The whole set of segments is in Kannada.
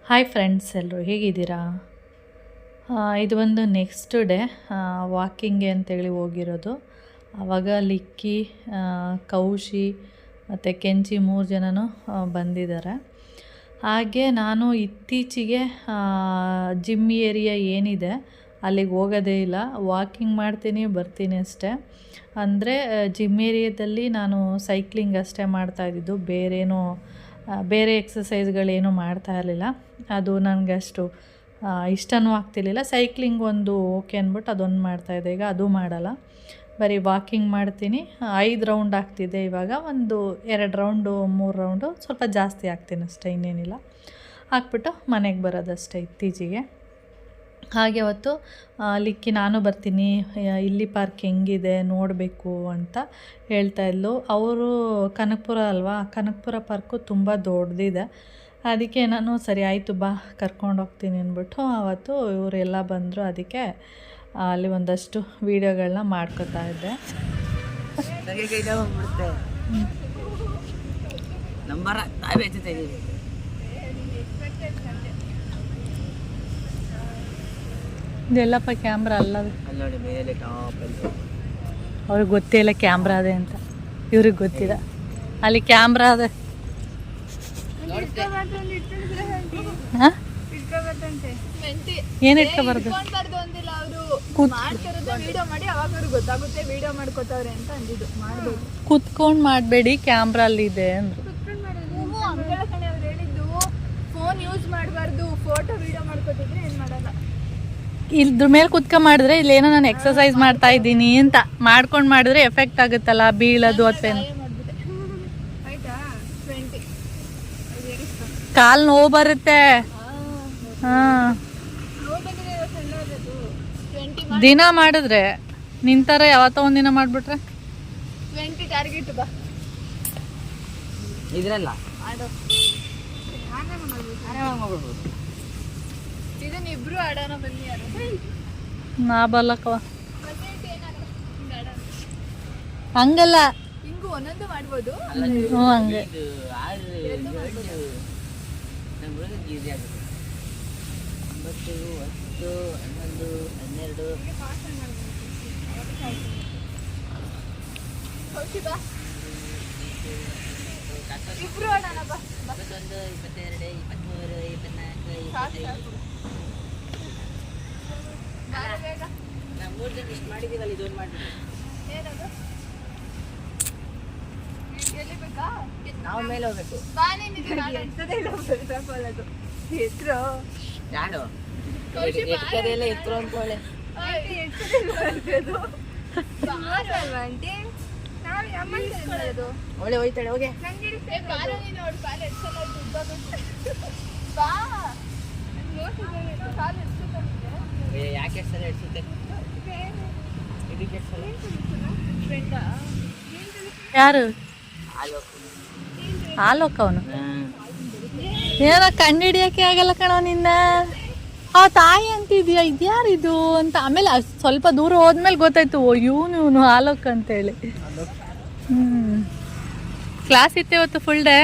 ಹಾಯ್ ಫ್ರೆಂಡ್ಸ್, ಎಲ್ಲರೂ ಹೇಗಿದ್ದೀರಾ? ಇದು ಒಂದು ನೆಕ್ಸ್ಟ್ ಡೇ ವಾಕಿಂಗ್ಗೆ ಅಂತೇಳಿ ಹೋಗಿರೋದು. ಆವಾಗ ಲಿಕ್ಕಿ, ಕೌಶಿ ಮತ್ತು ಕೆಂಚಿ 3 ಜನನೂ ಬಂದಿದ್ದಾರೆ. ಹಾಗೆ ನಾನು ಇತ್ತೀಚೆಗೆ ಜಿಮ್ ಏರಿಯಾ ಏನಿದೆ ಅಲ್ಲಿಗೆ ಹೋಗೋದೇ ಇಲ್ಲ. ವಾಕಿಂಗ್ ಮಾಡ್ತೀನಿ, ಬರ್ತೀನಿ ಅಷ್ಟೇ. ಅಂದರೆ ಜಿಮ್ ಏರಿಯಾದಲ್ಲಿ ನಾನು ಸೈಕ್ಲಿಂಗ್ ಅಷ್ಟೇ ಮಾಡ್ತಾಯಿದ್ದಿದ್ದು, ಬೇರೆ ಎಕ್ಸಸೈಸ್ಗಳೇನು ಮಾಡ್ತಾ ಇರಲಿಲ್ಲ. ಅದು ನನಗಷ್ಟು ಇಷ್ಟನೂ ಆಗ್ತಿರ್ಲಿಲ್ಲ. ಸೈಕ್ಲಿಂಗ್ ಒಂದು ಓಕೆ ಅಂದ್ಬಿಟ್ಟು ಅದೊಂದು ಮಾಡ್ತಾಯಿದ್ದೆ. ಈಗ ಅದು ಮಾಡಲ್ಲ, ಬರೀ ವಾಕಿಂಗ್ ಮಾಡ್ತೀನಿ. 5 ರೌಂಡ್ ಆಗ್ತಿದೆ ಇವಾಗ. 2 ರೌಂಡು 3 ರೌಂಡು ಸ್ವಲ್ಪ ಜಾಸ್ತಿ ಆಗ್ತೀನಿ ಅಷ್ಟೇ, ಇನ್ನೇನಿಲ್ಲ. ಹಾಕ್ಬಿಟ್ಟು ಮನೆಗೆ ಬರೋದಷ್ಟೇ ಇತ್ತೀಚೆಗೆ. ಹಾಗೆ ಅವತ್ತು ಲಿಕ್ಕಿ ನಾನು ಬರ್ತೀನಿ, ಇಲ್ಲಿ ಪಾರ್ಕ್ ಹೆಂಗಿದೆ ನೋಡಬೇಕು ಅಂತ ಹೇಳ್ತಾಯಿದ್ಲು. ಅವರು ಕನಕಪುರ ಅಲ್ವಾ, ಕನಕಪುರ ಪಾರ್ಕು ತುಂಬ ದೊಡ್ಡದಿದೆ. ಅದಕ್ಕೆ ನಾನು ಸರಿ ಆಯಿತು ಬಾ ಕರ್ಕೊಂಡು ಹೋಗ್ತೀನಿ ಅಂದ್ಬಿಟ್ಟು ಆವತ್ತು ಇವರೆಲ್ಲ ಬಂದರು. ಅದಕ್ಕೆ ಅಲ್ಲಿ ಒಂದಷ್ಟು ವೀಡಿಯೋಗಳನ್ನ ಮಾಡ್ಕೋತಾ ಇದ್ದೆ. ಇದೆಲ್ಲಪ್ಪ ಕ್ಯಾಮ್ರಾ ಅಲ್ಲ, ಅವ್ರಿಗೆ ಗೊತ್ತೇ ಇಲ್ಲ ಕ್ಯಾಮ್ರಾ ಅದೇ ಅಂತ. ಇವ್ರಿಗೆ ಗೊತ್ತಿಲ್ಲ ಅಲ್ಲಿ ಕ್ಯಾಮ್ರಾ ಅದೇ. ಏನು ಇಟ್ಕೋಬಾರ್ದು, ಕುತ್ಕೊಂಡು ಮಾಡಬೇಡಿ, ಕ್ಯಾಮ್ರಾ ಅಲ್ಲಿ ಇದೆ ಅಂದ್ರು. ಫೋನ್ ಯೂಸ್ ಮಾಡಬಾರ್ದು, ಫೋಟೋ ವಿಡಿಯೋ ಮಾಡ್ಕೋತಿದ್ರೆ ಏನು ಮಾಡಲ್ಲ. ಇದ್ರ ಮೇಲೆ ಕುತ್ಕೊಂಡು ಮಾಡಿದ್ರೆ ಇಲ್ಲೇನೋ ನಾನು ಎಕ್ಸಸೈಸ್ ಮಾಡ್ತಾ ಇದ್ದೀನಿ ಅಂತ ಮಾಡ್ಕೊಂಡು ಮಾಡಿದ್ರೆ ಎಫೆಕ್ಟ್ ಆಗುತ್ತಲ್ಲ, ಬೀಳೋದು ಅಥವಾ ಕಾಲು ನೋವು ಬರುತ್ತೆ. ಹಾಂ, ದಿನ ಮಾಡಿದ್ರೆ ನಿಂತರ ಯಾವತ್ತೋ ಒಂದಿನ ಮಾಡಿಬಿಟ್ರೆ 20 ಟಾರ್ಗೆಟ್ ಬಾ ಇದ್ರಲ್ಲ ಇದನ್ನ ಇಬ್ರು ಆಡೋಣ ಬನ್ನಿ. ಯಾರು ನಾ ಬಲ್ಲಕ್ಕವ, ಹಂಗಲ್ಲ, ಹಿಂಗೂ ಒಂದೊಂದು ಮಾಡ್ಬೋದು. ಹ್ಞೂ ಹಂಗೆ. ಇಬ್ರು ಆಡೋಣ ಬಾ. 21, 22, 23, 24, 25. ನಾವು 3 ಜನ ಇಷ್ಟು ಮಾಡಿದ್ದೀವಲ್ಲ, ಇದೊಂದು ಮಾಡಿದ್ದೀವಿ. ಏನದು ಗೆಲ್ಲಬೇಕಾ? ನಾವು ಮೇಲೆ ಹೋಗ್ಬೇಕು. ಬಾ, ನೀನು ಎತ್ತದೇ ಇಲ್ಲ ಹೆಸರು ಯಾರು ಎತ್ತದೆಲ್ಲ ಎತ್ತರು ಅಂದ್ಕೊಳ್ಳೆ. ಒಳ್ಳೆ ಹೋಯ್ತಾಳೆ, ಹೋಗಿ ಯಾಕೆ ಸಲ ಎಡ್ಸುತ್ತೆ ಇದಕ್ಕೆ ಸಲ ಯಾರು ಆಲೋಕ ಅವನು ಏನೋ ಕಂಡು ಹಿಡಿಯೋಕೆ ಆಗಲ್ಲ ಕಣೋ ನಿನ್ನ. ಆ ತಾಯಿ ಅಂತಿದ್ಯಾ, ಇದ್ಯಾರಿದು ಅಂತ. ಆಮೇಲೆ ಸ್ವಲ್ಪ ದೂರ ಹೋದ್ಮೇಲೆ ಗೊತ್ತಾಯ್ತು, ಓ ಇವನು ಆಲೋಕ್ ಅಂತೇಳಿ. ಕ್ಲಾಸ್ ಇತ್ತು ಇವತ್ತು ಫುಲ್ ಡೇ.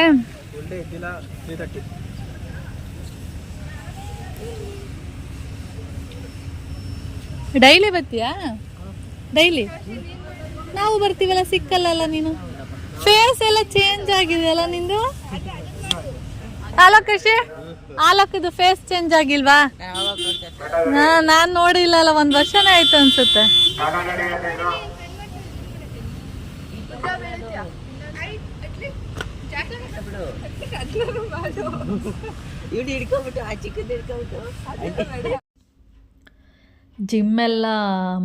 ಡೈಲಿ ಬರ್ತೀಯಾ? ಡೈಲಿ ನಾವು ಬರ್ತೀವಲ್ಲ, ಸಿಕ್ಕಲ್ಲ ನೀನು. ಫೇಸ್ ಎಲ್ಲ ಚೇಂಜ್ ಆಗಿದೆಯಲ್ಲ ನಿಂದು. ಆಲೋಕಶಿ, ಆಲೋಕದು ಫೇಸ್ ಚೇಂಜ್ ಆಗಿಲ್ವಾ? ನಾನು ನೋಡಿಲ್ಲಲ್ಲ, 1 ವರ್ಷನೇ ಆಯ್ತು ಅನ್ಸುತ್ತೆ. ಜಿಮ್ಮೆಲ್ಲ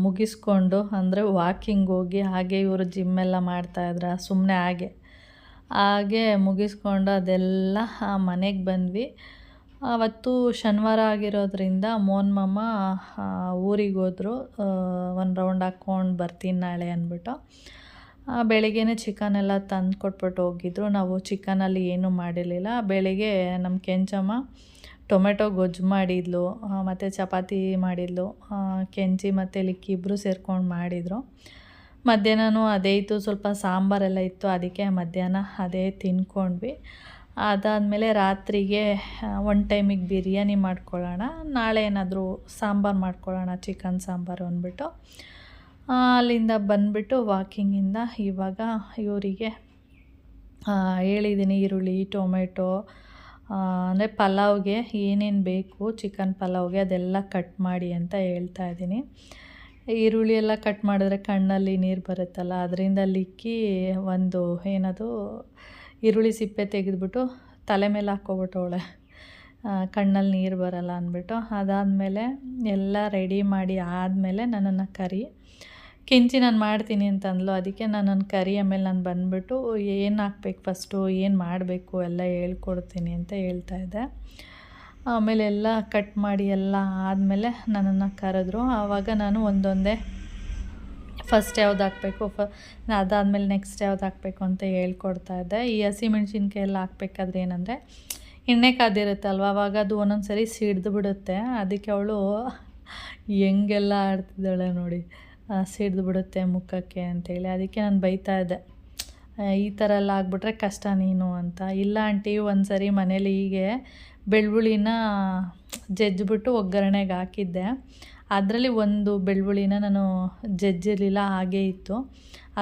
ಮುಗಿಸ್ಕೊಂಡು, ಅಂದರೆ ವಾಕಿಂಗ್ ಹೋಗಿ ಹಾಗೆ ಇವರು ಜಿಮ್ಮೆಲ್ಲ ಮಾಡ್ತಾಯಿದ್ರ ಸುಮ್ಮನೆ ಹಾಗೆ ಮುಗಿಸ್ಕೊಂಡು ಅದೆಲ್ಲ ಮನೆಗೆ ಬಂದ್ವಿ. ಅವತ್ತು ಶನಿವಾರ ಆಗಿರೋದ್ರಿಂದ ಮೋಹನ್ ಮಾಮ ಊರಿಗೆ ಹೋದರು. 1 ರೌಂಡ್ ಹಾಕ್ಕೊಂಡು ಬರ್ತೀನಿ ನಾಳೆ ಅಂದ್ಬಿಟ್ಟು. ಬೆಳಿಗ್ಗೆನೇ ಚಿಕನೆಲ್ಲ ತಂದು ಕೊಟ್ಬಿಟ್ಟು ಹೋಗಿದ್ರು. ನಾವು ಚಿಕನಲ್ಲಿ ಏನೂ ಮಾಡಿರಲಿಲ್ಲ. ಬೆಳಿಗ್ಗೆ ನಮ್ಮ ಕೆಂಚಮ್ಮ ಟೊಮೆಟೊ ಗೊಜ್ಜು ಮಾಡಿದ್ಲು, ಮತ್ತು ಚಪಾತಿ ಮಾಡಿದ್ಲು. ಕೆಂಚಿ ಮತ್ತು ಲಿಕ್ಕಿ ಇಬ್ಬರು ಸೇರ್ಕೊಂಡು ಮಾಡಿದರು. ಮಧ್ಯಾಹ್ನನೂ ಅದೇ ಇತ್ತು, ಸ್ವಲ್ಪ ಸಾಂಬಾರೆಲ್ಲ ಇತ್ತು. ಅದಕ್ಕೆ ಮಧ್ಯಾಹ್ನ ಅದೇ ತಿನ್ಕೊಂಡ್ವಿ. ಅದಾದಮೇಲೆ ರಾತ್ರಿಗೆ ಒನ್ ಟೈಮಿಗೆ ಬಿರಿಯಾನಿ ಮಾಡ್ಕೊಳ್ಳೋಣ, ನಾಳೆ ಏನಾದರೂ ಸಾಂಬಾರು ಮಾಡ್ಕೊಳ್ಳೋಣ, ಚಿಕನ್ ಸಾಂಬಾರು ಅಂದ್ಬಿಟ್ಟು ಅಲ್ಲಿಂದ ಬಂದುಬಿಟ್ಟು ವಾಕಿಂಗಿಂದ ಇವಾಗ ಇವರಿಗೆ ಹೇಳಿದ್ದೀನಿ ಈರುಳ್ಳಿ, ಟೊಮೆಟೊ ಅಂದರೆ ಪಲಾವ್ಗೆ ಏನೇನು ಬೇಕು ಚಿಕನ್ ಪಲಾವ್ಗೆ ಅದೆಲ್ಲ ಕಟ್ ಮಾಡಿ ಅಂತ ಹೇಳ್ತಾ ಇದ್ದೀನಿ. ಈರುಳ್ಳಿ ಎಲ್ಲ ಕಟ್ ಮಾಡಿದ್ರೆ ಕಣ್ಣಲ್ಲಿ ನೀರು ಬರುತ್ತಲ್ಲ, ಅದರಿಂದ ಲಿಕ್ಕಿ ಒಂದು ಏನದು ಈರುಳ್ಳಿ ಸಿಪ್ಪೆ ತೆಗೆದುಬಿಟ್ಟು ತಲೆ ಮೇಲೆ ಹಾಕ್ಕೊಬಿಟ್ಟವಳೆ, ಕಣ್ಣಲ್ಲಿ ನೀರು ಬರಲ್ಲ ಅಂದ್ಬಿಟ್ಟು. ಅದಾದಮೇಲೆ ಎಲ್ಲ ರೆಡಿ ಮಾಡಿ ಆದಮೇಲೆ ನನ್ನನ್ನು ಕರಿ ಕೆಂಚಿ ನಾನು ಮಾಡ್ತೀನಿ ಅಂತಂದ್ಲು, ಅದಕ್ಕೆ ನನ್ನನ್ನು ಕರಿ. ಆಮೇಲೆ ನಾನು ಬಂದುಬಿಟ್ಟು ಏನು ಹಾಕ್ಬೇಕು ಫಸ್ಟು, ಏನು ಮಾಡಬೇಕು ಎಲ್ಲ ಹೇಳ್ಕೊಡ್ತೀನಿ ಅಂತ ಹೇಳ್ತಾಯಿದ್ದೆ. ಆಮೇಲೆ ಎಲ್ಲ ಕಟ್ ಮಾಡಿ ಎಲ್ಲ ಆದಮೇಲೆ ನನ್ನನ್ನು ಕರೆದ್ರು. ಆವಾಗ ನಾನು ಒಂದೊಂದೇ ಫಸ್ಟ್ ಯಾವ್ದು ಹಾಕಬೇಕು, ಅದಾದಮೇಲೆ ನೆಕ್ಸ್ಟ್ ಯಾವ್ದು ಹಾಕಬೇಕು ಅಂತ ಹೇಳ್ಕೊಡ್ತಾಯಿದ್ದೆ. ಈ ಹಸಿಮೆಣ್ಸಿನ್ಕಾಯಿ ಎಲ್ಲ ಹಾಕ್ಬೇಕಾದ್ರೆ ಏನಂದರೆ ಎಣ್ಣೆ ಕಾದಿರುತ್ತಲ್ವ, ಆವಾಗ ಅದು ಒಂದೊಂದು ಸರಿ ಸಿಡ್ದು ಬಿಡುತ್ತೆ. ಅದಕ್ಕೆ ಅವಳು ಹೆಂಗೆಲ್ಲ ಆಡ್ತಿದ್ದಾಳೆ ನೋಡಿ, ಸಿಡ್ದು ಬಿಡುತ್ತೆ ಮುಖಕ್ಕೆ ಅಂತೇಳಿ. ಅದಕ್ಕೆ ನಾನು ಬೈತಾಯಿದ್ದೆ, ಈ ಥರ ಎಲ್ಲ ಆಗಿಬಿಟ್ರೆ ಕಷ್ಟ ನೀನು ಅಂತ. ಇಲ್ಲ ಆಂಟಿ, ಒಂದು ಸರಿ ಮನೇಲಿ ಹೀಗೆ ಬೆಳ್ಳುಳ್ಳಿನ ಜಜ್ಜಿಬಿಟ್ಟು ಒಗ್ಗರಣೆಗೆ ಹಾಕಿದ್ದೆ, ಅದರಲ್ಲಿ ಒಂದು ಬೆಳ್ಳುಳ್ಳಿನ ನಾನು ಜಜ್ಜಿರಲಿಲ್ಲ, ಹಾಗೇ ಇತ್ತು.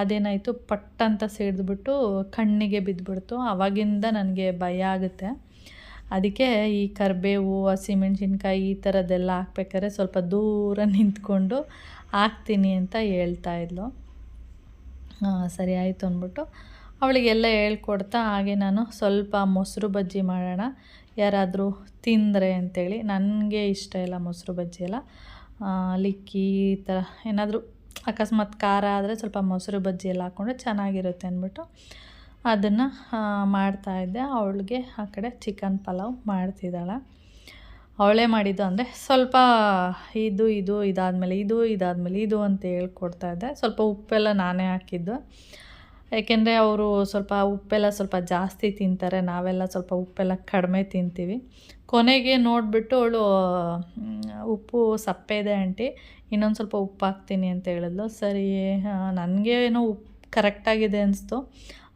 ಅದೇನಾಯಿತು ಪಟ್ಟಂತ ಸಿಡಿದ್ಬಿಟ್ಟು ಕಣ್ಣಿಗೆ ಬಿದ್ದುಬಿಡ್ತು. ಆವಾಗಿಂದ ನನಗೆ ಭಯ ಆಗುತ್ತೆ. ಅದಕ್ಕೆ ಈ ಕರಿಬೇವು, ಹಸಿಮೆಣ್ಸಿನ್ಕಾಯಿ ಈ ಥರದ್ದೆಲ್ಲ ಹಾಕ್ಬೇಕಾದ್ರೆ ಸ್ವಲ್ಪ ದೂರ ನಿಂತ್ಕೊಂಡು ಹಾಕ್ತೀನಿ ಅಂತ ಹೇಳ್ತಾಯಿದ್ಲು. ಸರಿ ಆಯಿತು ಅಂದ್ಬಿಟ್ಟು ಅವಳಿಗೆಲ್ಲ ಹೇಳ್ಕೊಡ್ತಾ ಹಾಗೆ ನಾನು ಸ್ವಲ್ಪ ಮೊಸರು ಬಜ್ಜಿ ಮಾಡೋಣ, ಯಾರಾದರೂ ತಿಂದರೆ ಅಂಥೇಳಿ. ನನಗೆ ಇಷ್ಟ ಇಲ್ಲ ಮೊಸರು ಬಜ್ಜಿ ಎಲ್ಲ. ಲಿಕ್ಕಿ ಈ ಥರ ಏನಾದರೂ ಅಕಸ್ಮಾತ್ ಖಾರ ಆದರೆ ಸ್ವಲ್ಪ ಮೊಸರು ಬಜ್ಜಿ ಎಲ್ಲ ಹಾಕ್ಕೊಂಡ್ರೆ ಚೆನ್ನಾಗಿರುತ್ತೆ ಅಂದ್ಬಿಟ್ಟು ಅದನ್ನು ಮಾಡ್ತಾಯಿದ್ದೆ. ಅವಳಿಗೆ ಆ ಕಡೆ ಚಿಕನ್ ಪಲಾವ್ ಮಾಡ್ತಿದ್ದಾಳೆ. ಅವಳೇ ಮಾಡಿದ್ದು ಅಂದರೆ ಸ್ವಲ್ಪ ಇದಾದಮೇಲೆ ಇದು ಅಂತ ಹೇಳ್ಕೊಡ್ತಾಯಿದ್ದೆ. ಸ್ವಲ್ಪ ಉಪ್ಪೆಲ್ಲ ನಾನೇ ಹಾಕಿದ್ದು, ಏಕೆಂದರೆ ಅವರು ಸ್ವಲ್ಪ ಉಪ್ಪೆಲ್ಲ ಸ್ವಲ್ಪ ಜಾಸ್ತಿ ತಿಂತಾರೆ, ನಾವೆಲ್ಲ ಸ್ವಲ್ಪ ಉಪ್ಪೆಲ್ಲ ಕಡಿಮೆ ತಿಂತೀವಿ. ಕೊನೆಗೆ ನೋಡಿಬಿಟ್ಟು ಅವಳು ಉಪ್ಪು ಸಪ್ಪೆ ಇದೆ ಆಂಟಿ, ಇನ್ನೊಂದು ಸ್ವಲ್ಪ ಉಪ್ಪು ಹಾಕ್ತೀನಿ ಅಂತ ಹೇಳಿದ್ಲು. ಸರಿ, ನನಗೆ ಏನೋ ಉಪ್ಪು ಕರೆಕ್ಟಾಗಿದೆ ಅನಿಸ್ತು.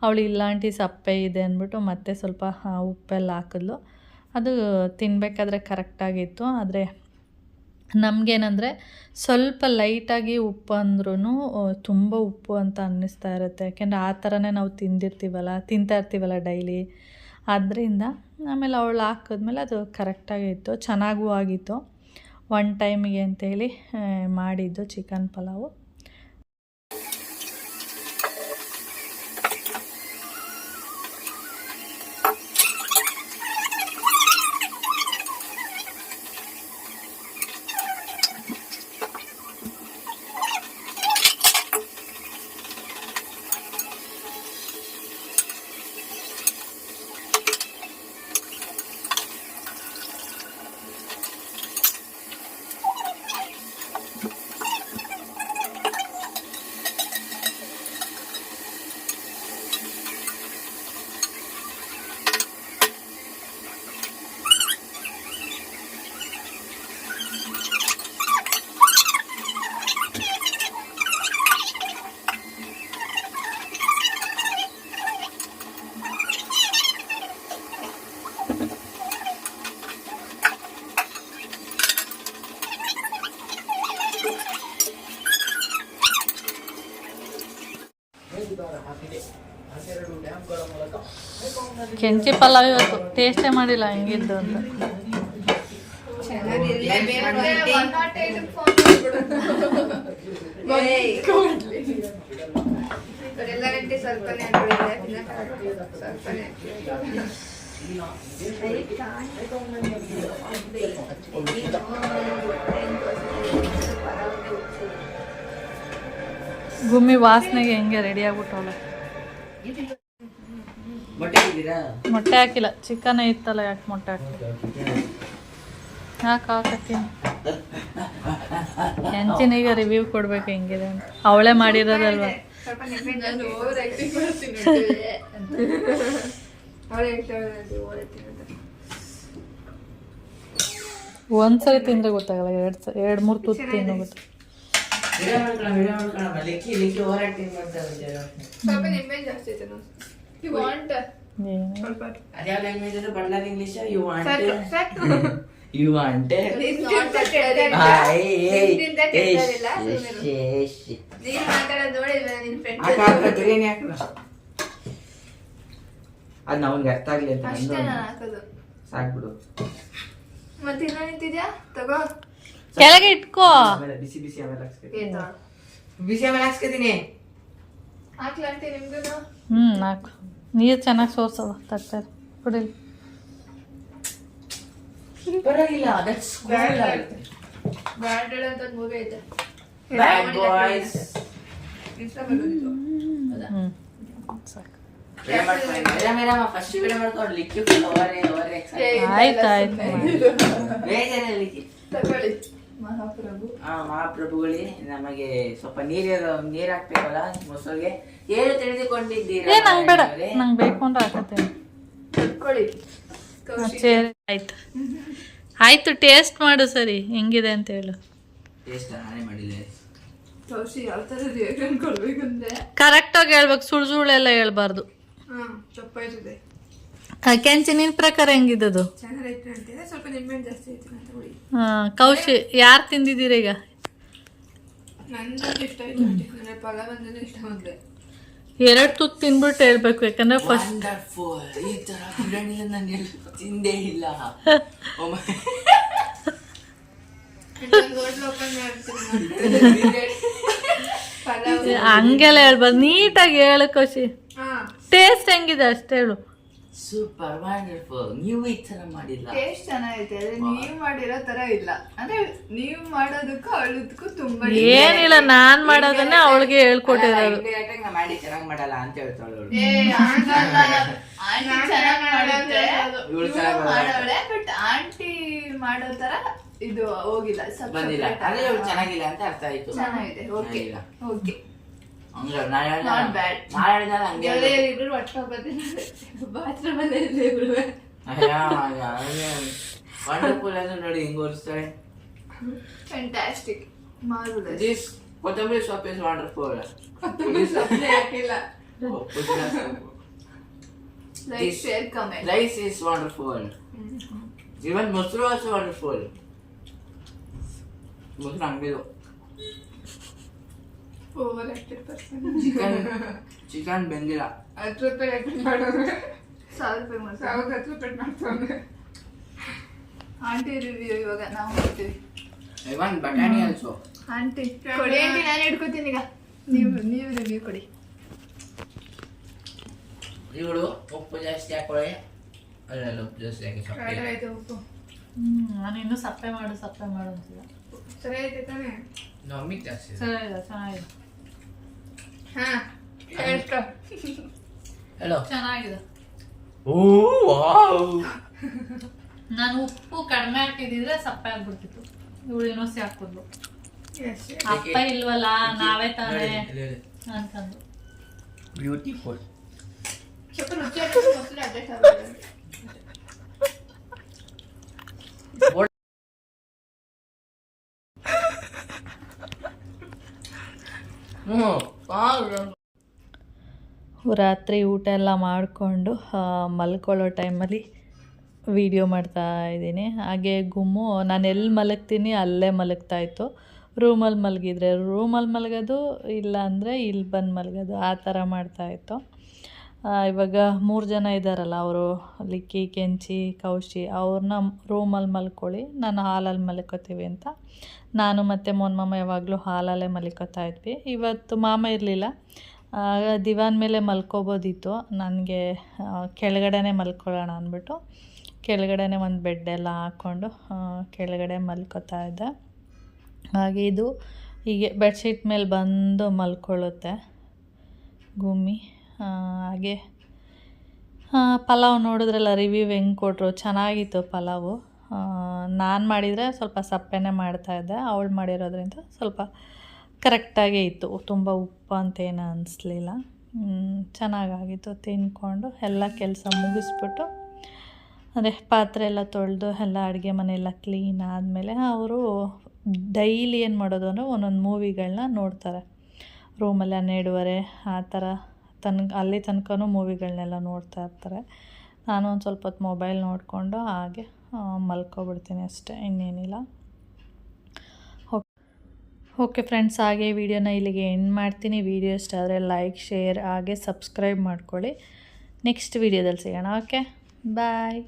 ಅವಳು ಇಲ್ಲ ಆಂಟಿ ಸಪ್ಪೆ ಇದೆ ಅಂದ್ಬಿಟ್ಟು ಮತ್ತೆ ಸ್ವಲ್ಪ ಉಪ್ಪೆಲ್ಲ ಹಾಕಿದ್ಲು. ಅದು ತಿನ್ನಬೇಕಾದ್ರೆ ಕರೆಕ್ಟಾಗಿತ್ತು. ಆದರೆ ನಮಗೇನಂದರೆ ಸ್ವಲ್ಪ ಲೈಟಾಗಿ ಉಪ್ಪು ಅಂದ್ರೂ ತುಂಬ ಉಪ್ಪು ಅಂತ ಅನ್ನಿಸ್ತಾ ಇರುತ್ತೆ, ಯಾಕೆಂದರೆ ಆ ಥರನೇ ನಾವು ತಿಂತಾ ಇರ್ತೀವಲ್ಲ ಡೈಲಿ. ಆದ್ದರಿಂದ ಆಮೇಲೆ ಅವಳು ಹಾಕಿದ್ಮೇಲೆ ಅದು ಕರೆಕ್ಟಾಗಿತ್ತು, ಚೆನ್ನಾಗೂ ಆಗಿತ್ತು. ಒನ್ ಟೈಮಿಗೆ ಅಂತೇಳಿ ಮಾಡಿದ್ದು ಚಿಕನ್ ಪಲಾವು. ಕೆಂಚಿ ಪಲಾವ್ ಇವತ್ತು ಟೇಸ್ಟೇ ಮಾಡಿಲ್ಲ ಹೆಂಗಿದ್ದು ಅಂತ. ಗುಮ್ಮಿ ವಾಸನೆಗೆ ಹೆಂಗೆ ರೆಡಿ ಆಗ್ಬಿಟ್ಟವಳೆ. ಮೊಟ್ಟೆ ಹಾಕಿಲ್ಲ, ಚಿಕನ್ ಇತ್ತಲ್ಲ, ಯಾಕೆ ಮೊಟ್ಟೆ ಹಾಕಿ ಹಾಕತ್ತೀನಿ. ಹೆಂಚಿನೀಗ ರಿವ್ಯೂ ಕೊಡ್ಬೇಕು ಹೆಂಗಿದೆ ಅಂತ. ಅವಳೇ ಮಾಡಿರೋದಲ್ವ. ಒಂದ್ಸರಿ ತಿಂದ್ರೆ ಗೊತ್ತಾಗಲ್ಲ, ಎರಡು ಮೂರು ತುತ್ತು ತಿನ್ನೋ ಗೊತ್ತ. ಏನು ಸ್ವಲ್ಪ ಅದ್ಯಾವ ಲ್ಯಾಂಗ್ವೇಜ್ ಅದು ಬಳ್ಳಾರಿ ಇಂಗ್ಲಿಷ್ ಯು ಸಾಕು ವಾಂಟ್ ಸಾಕು ಯು ವಾಂಟ್ ನಿಂತಿಂದ ಕೆಟ್ಟದಿಲ್ಲ. ನಿಂತಿಂದ ಕೆಟ್ಟದಿಲ್ಲ, ಸುಮ್ನಿರು. ನೀನ್ ಮಾತಾಡೋದು ನೋಡಿಲ್ವಾ ನಿನ್ ಫ್ರೆಂಡ್? ಬಿರಿಯಾನಿ ಹಾಕಲ್ಲ ಅದ್ ನಮ್ಗೆ ಅರ್ಥ ಆಗ್ಲಿ ಅಂತ ಅಷ್ಟೇ ನಂದು ನಾನು ಹಾಕೋದು. ಸಾಕ್ಬಿಡು. ಮತ್ತೆ ಇನ್ನ ನಿಂತಿದ್ಯಾ ತಗೋ. ಕೆಳಗೆ ಇಟ್ಕೋ. ಆಮೇಲೆ ಬಿಸಿ ಬಿಸಿ ಆಮೇಲೆ ಹಾಕ್ಸ್ಕೊತೀನಿ. ಏತೋ ಬಿಸಿ ಆಮೇಲೆ ಹಾಕ್ಸ್ಕೊತೀನಿ. ಹಾಕ್ಲಂತೆ ನಿಮ್ಗೂ. ನಾಲ್ಕು ನೀರು ಚೆನ್ನಾಗಿ ಸೋರ್ಸವ ತರ್ತಾರೆ ಕುಡಿಲಿ. ಪರವಾಗಿಲ್ಲ ದಟ್ಸ್ ಬ್ಯಾಡ್ ಬ್ಯಾಡ್ ಅಂತ ಒಂದು ಮೂವಿ ಐತೆ. ಬ್ಯಾಡ್ ಬಾಯ್ಸ್. ಇನ್ಸ್ಟಾಗ್ರಾಮ್ ಸಾಕು. ಮೇರಾ ಫಸ್ಟ್ ವಿಡಿಯೋ ಮಾಡ್ಕೊಂಡು ಲಿಕ್ಕಿ ಫುಲ್ ಅವರೇ ಆಯ್ತು ಬೇಜಾರೇ ಲಿಕ್ಕಿ. ತಗೊಳ್ಳಿ ಮಹಾಪ್ರಭು. ಮಹಾಪ್ರಭುಗಳೇ ನಮಗೆ ಸ್ವಲ್ಪ ನೀರ್ ಹಾಕ್ಬೇಕಲ್ಲ ಮೊಸರಿಗೆ ಏನು ತಿಳಿದುಕೊಂಡಿದ್ದೀರಾ? ನಂಗೆ ಬೇಡ, ನಂಗೆ ಬೇಕು ಅಂದ್ರೆ ಹಾಕತ್ತೇನೆ. ತಗೊಳ್ಳಿ ಆಯ್ತು ಆಯ್ತು, ಟೇಸ್ಟ್ ಮಾಡು ಸರಿ ಹೆಂಗಿದೆ ಅಂತ ಹೇಳು. ಟೇಸ್ಟ್ ನಾನೇ ಮಾಡಿಲ್ಲ. ತೋರಿಸಿ ಯಾವ ಥರ ರಿಯಾಕ್ಷನ್ ಕೊಡ್ಬೇಕಂದ್ರೆ ಕರೆಕ್ಟಾಗಿ ಹೇಳ್ಬೇಕು, ಸುಳ್ಳು ಸುಳ್ಳೆಲ್ಲ ಹೇಳ್ಬಾರ್ದು. ತಪ್ಪಾಯ್ತದೆ. ಕೆಂಚಿ ನಿನ್ ಪ್ರಕಾರ ಹೆಂಗಿದ್ದದು? ಚೆನ್ನಾಗೈತೆ ಅಂತಿದೆ, ಸ್ವಲ್ಪ ನಿಂಬೆಹಣ್ಣು ಜಾಸ್ತಿ ಐತೆ ಅಂತ ಹುಳಿ. ಕೌಶಿ ಯಾರು ತಿಂದಿದ್ದೀರ ಈಗ? ನಂದು ಇಷ್ಟ ಆಯ್ತು, ನನಗೆ ಪಲಾವ್ ಅಂದ್ರೆ ಇಷ್ಟ ಬಂದೆ. 2 ತುತ್ತು ತಿನ್ಬಿಟ್ಟು ಹೇಳ್ಬೇಕು, ಯಾಕಂದ್ರೆ ಫಸ್ಟ್ ವಂಡರ್ಫುಲ್. ಈ ತರ ಬಿರಿಯಾನಿ ನಾನು ಎಲ್ಲೂ ತಿಂದೇ ಇಲ್ಲ. ಹೋಟ್ಲ್ ಓಪನ್ ಮಾಡ್ತೀನಿ ಪಲಾವ್. ಹಂಗೆಲ್ಲ ಹೇಳ್ಬಾರ್ದು, ನೀಟಾಗಿ ಹೇಳು ಕೌಶಿ. ಟೇಸ್ಟ್ ಹೆಂಗಿದೆ ಅಷ್ಟೇ ಹೇಳು. Super wonderful. ನೀವು ಈ ತರ ಮಾಡಿಲ್ಲ. ಟೇಸ್ಟ್ ಚೆನ್ನಾಗೈತೆ, ಆದ್ರೆ ನೀವ್ ಮಾಡಿರೋ ತರ ಇಲ್ಲ. ಅಂದ್ರೆ ನೀವ್ ಮಾಡೋದಕ್ಕೂ ಅಳದಕ್ಕೂ ತುಂಬಾ ಏನಿಲ್ಲ, ನಾನ್ ಮಾಡೋದನ್ನ ಅವಳಿಗೆ ಹೇಳ್ಕೊಟ್ಟಿರೋದು. ನಾ ಮಾಡಿ ಚೆನ್ನಾಗಿ ಮಾಡಲ್ಲ ಅಂತ ಹೇಳ್ತಾಳೆ ಅವಳು. ಮಾಡೋಳೆ, ಬಟ್ ಆಂಟಿ ಮಾಡೋ ತರ ಇದು ಹೋಗಿಲ್ಲ, ಬಂದಿಲ್ಲ. ಅದೇ ಇವಳು ಚೆನ್ನಾಗಿಲ್ಲ ಅಂತ ಅರ್ಥ ಆಯ್ತು. ಚೆನ್ನಾಗಿದೆ. Okay okay, not bad. ಇಬ್ರು ಒಟ್ಟು ಬಾತ್ರೂಮ್ ಅಲ್ಲಿ ಇಬ್ರು ವಂಡರ್ಫುಲ್ ಅಂದ್ರೆ ನೋಡಿ ಹಿಂಗ್ ಹೋಲಿಸ್ತಾರೆ. Fantastic, marvellous. This kothambari soppu is wonderful. ಹಾಕಿಲ್ಲ. Like share comment. Rice is wonderful. Even mosaru also wonderful. ಮೊಸರು ಅಂಗಡಿದು ಓವರ್ ಆಕ್ಟೆಡ್ ಪರ್ಸನ್. ಚಿಕನ್ ಬೆಂದಿಲ್ಲ. 10 ರೂಪಾಯಿ ಆಕ್ಟೆಡ್ ಮಾಡೋದು, 1000 ರೂಪಾಯಿ ಮಾಡ್ತಾರೆ, 1010 ರೂಪಾಯಿ ಮಾಡ್ತಾರೆ. ಆಂಟಿ ರಿವ್ಯೂ ಇವಾಗ ನಾವು ಮಾಡ್ತೀವಿ. ಇವನ್ ಬಟಾಣಿ ಆಲ್ಸೋ. ಆಂಟಿ ಕೊಡಿ, ಆಂಟಿ ನಾನು ಹಿಡ್ಕೊತೀನಿ ಈಗ. ನೀವು ರಿವ್ಯೂ ಕೊಡಿ. ಇವಳು ಉಪ್ಪು ಜಾಸ್ತಿ ಹಾಕೊಳ್ಳಿ. ಅಲ್ಲ ಉಪ್ಪು ಜಾಸ್ತಿ ಹಾಕಿ ಸೊಪ್ಪು. ಆಯ್ತು ಉಪ್ಪು. ನಾನು ಇನ್ನೂ ಸಪ್ಪೆ ಮಾಡು ಅಂತಿಲ್ಲ. ಸರಿ ಐತೆ ತಾನೆ? ನಮ್ಮಿಗೆ ಜಾಸ್ತಿ ಇದೆ. ಚೆನ್ನಾಗಿದೆ ಚೆನ್ನಾಗಿದೆ. ಎಷ್ಟು ಹೇಳೋ. ಚೆನ್ನಾಗಿದೆ. ಓ ವಾವ್. ನಾನು ಉಪ್ಪು ಕಡಿಮೆ ಹಾಕಿದ್ರೆ ಸಪ್ಪೆ ಆಗ್ಬಿಡ್ತಿತ್ತು. ಇವಳು ಇನ್ನೊಸಿ ಹಾಕಿದ್ಲು. ಅಪ್ಪ ಇಲ್ವಲ್ಲ, ನಾವೇ ತಾನೇ ಅಂತಂದು. ಬ್ಯೂಟಿಫುಲ್. ಸ್ವಲ್ಪ ರುಚಿ ಆಗುತ್ತೆ, ಮೊಸರು ಅಡ್ಜಸ್ಟ್ ಆಗುತ್ತೆ. ರಾತ್ರಿ ಊಟ ಎಲ್ಲ ಮಾಡಿಕೊಂಡು ಮಲ್ಕೊಳ್ಳೋ ಟೈಮಲ್ಲಿ ವಿಡಿಯೋ ಮಾಡ್ತಾ ಇದ್ದೀನಿ. ಹಾಗೆ ಗುಮ್ಮು ನಾನು ಎಲ್ಲಿ ಮಲಗ್ತೀನಿ ಅಲ್ಲೇ ಮಲಗ್ತಾಯಿತ್ತು. ರೂಮಲ್ಲಿ ಮಲಗೋದು, ಇಲ್ಲ ಅಂದರೆ ಇಲ್ಲಿ ಬಂದು ಮಲಗೋದು, ಆ ಥರ ಮಾಡ್ತಾಯಿತ್ತು. ಇವಾಗ 3 ಜನ ಇದ್ದಾರಲ್ಲ, ಅವರು ಲಿಕ್ಕಿ, ಕೆಂಚಿ, ಕೌಶಿ, ಅವ್ರನ್ನ ರೂಮಲ್ಲಿ ಮಲ್ಕೊಳ್ಳಿ, ನಾನು ಹಾಲಲ್ಲಿ ಮಲ್ಕೋತೀವಿ ಅಂತ ನಾನು ಮತ್ತು ಮಾಮ ಯಾವಾಗಲೂ ಹಾಲಲ್ಲೇ ಮಲ್ಕೋತಾ ಇದ್ವಿ. ಇವತ್ತು ಮಾಮ ಇರಲಿಲ್ಲ, ದಿವಾನ್ ಮೇಲೆ ಮಲ್ಕೋಬೋದಿತ್ತು. ನನಗೆ ಕೆಳಗಡೆನೇ ಮಲ್ಕೊಳ್ಳೋಣ ಅಂದ್ಬಿಟ್ಟು ಕೆಳಗಡೆನೇ ಒಂದು ಬೆಡ್ಡೆಲ್ಲ ಹಾಕ್ಕೊಂಡು ಕೆಳಗಡೆ ಮಲ್ಕೋತಾ ಇದ್ದೆ. ಹಾಗೆ ಇದು ಹೀಗೆ ಬೆಡ್ಶೀಟ್ ಮೇಲೆ ಬಂದು ಮಲ್ಕೊಳ್ಳುತ್ತೆ ಗುಮ್ಮಿ. ಹಾಗೆ ಪಲಾವ್ ನೋಡಿದ್ರಲ್ಲ, ರಿವ್ಯೂ ಹೆಂಗೆ ಕೊಟ್ಟರು, ಚೆನ್ನಾಗಿತ್ತು ಪಲಾವು. ನಾನು ಮಾಡಿದರೆ ಸ್ವಲ್ಪ ಸಪ್ಪೆನೇ ಮಾಡ್ತಾಯಿದ್ದೆ, ಅವಳು ಮಾಡಿರೋದ್ರಿಂದ ಸ್ವಲ್ಪ ಕರೆಕ್ಟಾಗೇ ಇತ್ತು, ತುಂಬ ಉಪ್ಪು ಅಂತೇನು ಅನ್ನಿಸ್ಲಿಲ್ಲ. ಚೆನ್ನಾಗಾಗಿತ್ತು. ತಿಂದ್ಕೊಂಡು ಎಲ್ಲ ಕೆಲಸ ಮುಗಿಸ್ಬಿಟ್ಟು ಅದೇ ಪಾತ್ರೆ ಎಲ್ಲ ತೊಳೆದು ಎಲ್ಲ ಅಡುಗೆ ಮನೆಯೆಲ್ಲ ಕ್ಲೀನ್ ಆದಮೇಲೆ ಅವರು ಡೈಲಿ ಏನು ಮಾಡೋದು ಅಂದರೆ ಒಂದೊಂದು ಮೂವಿಗಳನ್ನ ನೋಡ್ತಾರೆ. ರೂಮಲ್ಲಿ 12:30 ಆ ಥರ ಅಲ್ಲಿ ತನಕನೂ ಮೂವಿಗಳನ್ನೆಲ್ಲ ನೋಡ್ತಾ ಇರ್ತಾರೆ. ನಾನು ಒಂದು ಸ್ವಲ್ಪ ಹೊತ್ತು ಮೊಬೈಲ್ ನೋಡಿಕೊಂಡು ಹಾಗೆ ಮಲ್ಕೊಬಿಡ್ತೀನಿ ಅಷ್ಟೇ, ಇನ್ನೇನಿಲ್ಲ. ಓಕೆ ಫ್ರೆಂಡ್ಸ್, ಹಾಗೆ ವಿಡಿಯೋನ ಇಲ್ಲಿಗೆ ಎಂಡ್ ಮಾಡ್ತೀನಿ. ವಿಡಿಯೋ ಇಷ್ಟ ಆದರೆ ಲೈಕ್, ಶೇರ್ ಹಾಗೆ ಸಬ್ಸ್ಕ್ರೈಬ್ ಮಾಡ್ಕೊಳ್ಳಿ. ನೆಕ್ಸ್ಟ್ ವಿಡಿಯೋದಲ್ಲಿ ಸಿಗೋಣ. ಓಕೆ, ಬಾಯ್.